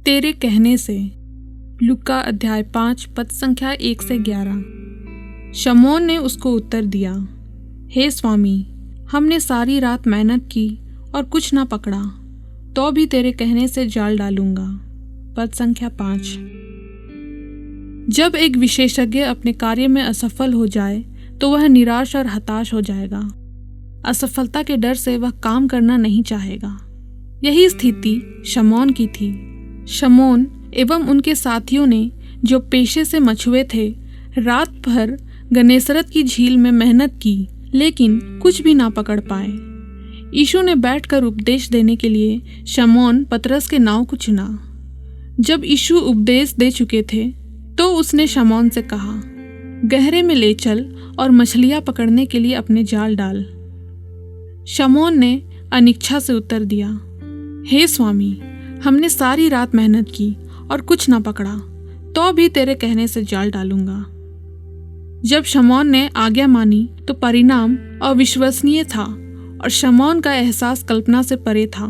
तेरे कहने से। लूका अध्याय 5 पद संख्या 1 से 11। शमौन ने उसको उत्तर दिया, हे स्वामी, हमने सारी रात मेहनत की और कुछ ना पकड़ा, तो भी तेरे कहने से जाल डालूंगा। पद संख्या 5। जब एक विशेषज्ञ अपने कार्य में असफल हो जाए तो वह निराश और हताश हो जाएगा। असफलता के डर से वह काम करना नहीं चाहेगा। यही स्थिति शमौन की थी। शमौन एवं उनके साथियों ने, जो पेशे से मछुए थे, रात भर गन्नेसरत की झील में मेहनत की, लेकिन कुछ भी ना पकड़ पाए। यीशु ने बैठकर उपदेश देने के लिए शमौन पतरस के नाव को चुना। जब यीशु उपदेश दे चुके थे तो उसने शमौन से कहा, गहरे में ले चल और मछलियां पकड़ने के लिए अपने जाल डाल। शमौन ने अनिच्छा से उत्तर दिया, हे स्वामी, हमने सारी रात मेहनत की और कुछ ना पकड़ा, तो भी तेरे कहने से जाल डालूंगा। जब शमौन ने आज्ञा मानी तो परिणाम अविश्वसनीय था और शमौन का एहसास कल्पना से परे था।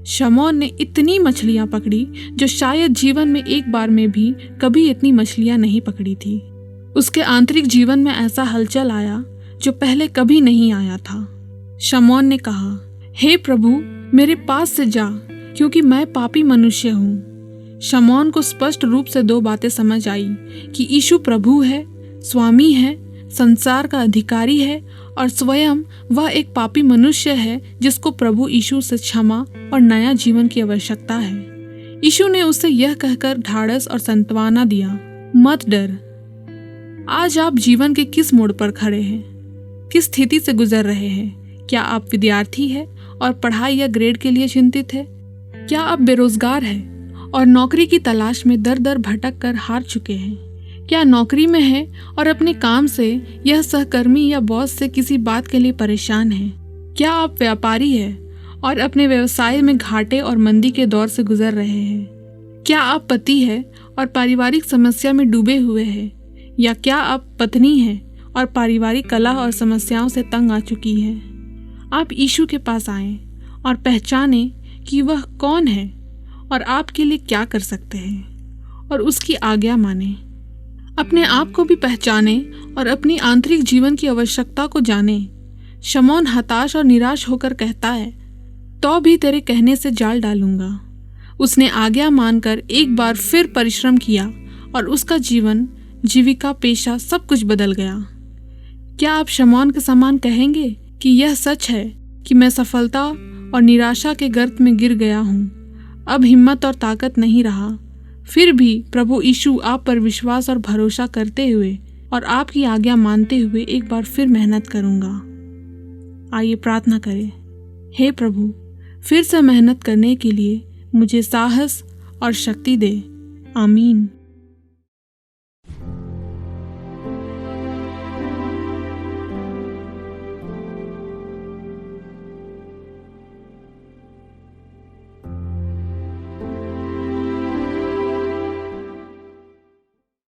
शमौन ने इतनी मछलियां पकड़ी जो शायद जीवन में एक बार में भी कभी इतनी मछलियां नहीं पकड़ी थी। उसके आंतरिक जीवन में ऐसा हलचल आया जो पहले कभी नहीं आया था। शमौन ने कहा, हे प्रभु, मेरे पास से जा, क्योंकि मैं पापी मनुष्य हूँ। शमौन को स्पष्ट रूप से दो बातें समझ आई कि यीशु प्रभु है, स्वामी है, संसार का अधिकारी है और स्वयं वह एक पापी मनुष्य है जिसको प्रभु यीशु से क्षमा और नया जीवन की आवश्यकता है। यीशु ने उसे यह कहकर ढाढ़स और सांत्वना दिया, मत डर। आज आप जीवन के किस मोड़ पर खड़े हैं? किस स्थिति से गुजर रहे हैं? क्या आप विद्यार्थी हैं और पढ़ाई या ग्रेड के लिए चिंतित है? क्या आप बेरोजगार हैं और नौकरी की तलाश में दर दर भटक कर हार चुके हैं? क्या नौकरी में हैं और अपने काम से यह सहकर्मी या बॉस से किसी बात के लिए परेशान हैं? क्या आप व्यापारी हैं और अपने व्यवसाय में घाटे और मंदी के दौर से गुजर रहे हैं? क्या आप पति हैं और पारिवारिक समस्या में डूबे हुए हैं? या क्या आप पत्नी हैं और पारिवारिक कलह और समस्याओं से तंग आ चुकी हैं? आप यीशु के पास आएं और पहचानें कि वह कौन है और आपके लिए क्या कर सकते हैं, और उसकी आज्ञा मानें। अपने आप को भी पहचानें और अपनी आंतरिक जीवन की आवश्यकता को जानें। शमौन हताश और निराश होकर कहता है, तो भी तेरे कहने से जाल डालूंगा। उसने आज्ञा मानकर एक बार फिर परिश्रम किया और उसका जीवन, जीविका, पेशा सब कुछ बदल गया। क्या आप शमौन के समान कहेंगे कि यह सच है कि मैं सफलता और निराशा के गर्त में गिर गया हूँ, अब हिम्मत और ताकत नहीं रहा, फिर भी प्रभु यीशु आप पर विश्वास और भरोसा करते हुए और आपकी आज्ञा मानते हुए एक बार फिर मेहनत करूँगा। आइए प्रार्थना करें। हे प्रभु, फिर से मेहनत करने के लिए मुझे साहस और शक्ति दे। आमीन।